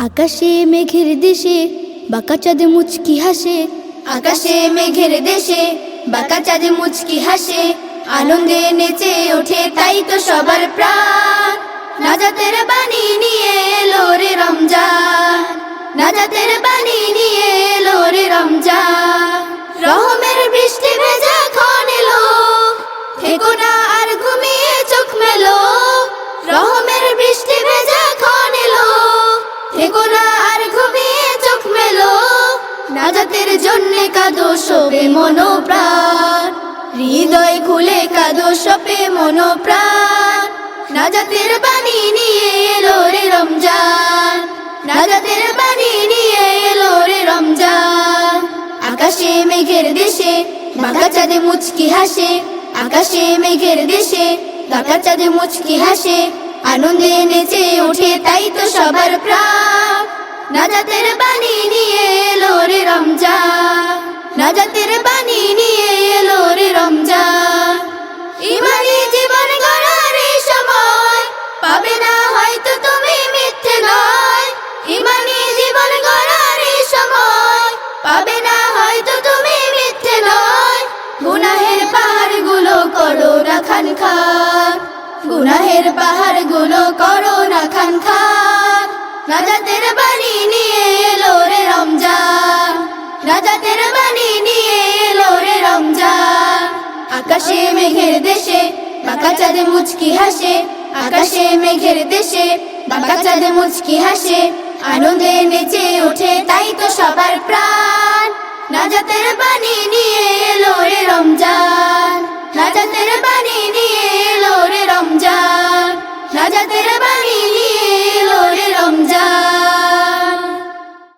আকাশে মেঘের দেশে বাঁকা চাঁদ মুচকি হাসে, আকাশে মেঘের দেশে বাঁকা চাঁদ মুচকি হাসে, আনন্দে নেচে ওঠে তাই তো সবার প্রাণ। নাজাতের বাণী নিয়ে এলো রে রমজান, নাজাতের বাণী নিয়ে এলো রে রমজান। রহমের বৃষ্টি ভেজা ক্ষণ এলো, থেকো না আর ঘুমিয়ে চোখ মেলো। রহমের বৃষ্টি ভেজা ক্ষণ এলো, থেকো না আর ঘুমিয়ে চোখ মেলো। নাজাতের জন্যে কাঁদো শোবে মনোপ্রাণ, হৃদয় খুলে কাঁদো শোবে মনোপ্রাণ। নাজাতের বাণী নিয়ে এলো রে রমজান, নাজাতের বাণী নিয়ে এলো রে রমজান। আকাশে মেঘের দেশে বাঁকা চাঁদে মুচকি হাসে, আকাশে মেঘের দেশে বাঁকা চাঁদে মুচকি হাসে, আনন্দে নেচে ওঠে তাই তো সবার প্রাণ। নাজাতের বাণী নিয়ে এলো রে রমজান, নাজাতের বাণী নিয়ে এলো রে রমজান। ইমানি জীবন গড়ার এই সময় পাবে না হয়তো তুমি মিথ্যে নয়। ইমানি জীবন গড়ার এই সময় পাবে না হয়তো তুমি মিথ্যে নয়। গুনাহের পাহাড়গুলো করো না খান খান, গুনাহের পাহাড়গুলো করো না খান খান। নাজাতের বাণী নিয়ে এলো রে রমজান, নাজাতের বাণী নিয়ে এলো রে রমজান। আকাশে মেঘের দেশে বাঁকা চাঁদ মুচকি হাসে, আকাশে মেঘের দেশে বাঁকা চাঁদ মুচকি হাসে, আনন্দে নেচে ওঠে তাই তো সবার প্রাণ। নাজাতের বাণী নিয়ে এলো রে রমজান, নাজাতের বাণী নিয়ে এলো রে রমজান, নাজাতের বাণী নিয়ে এলো রে রমজান।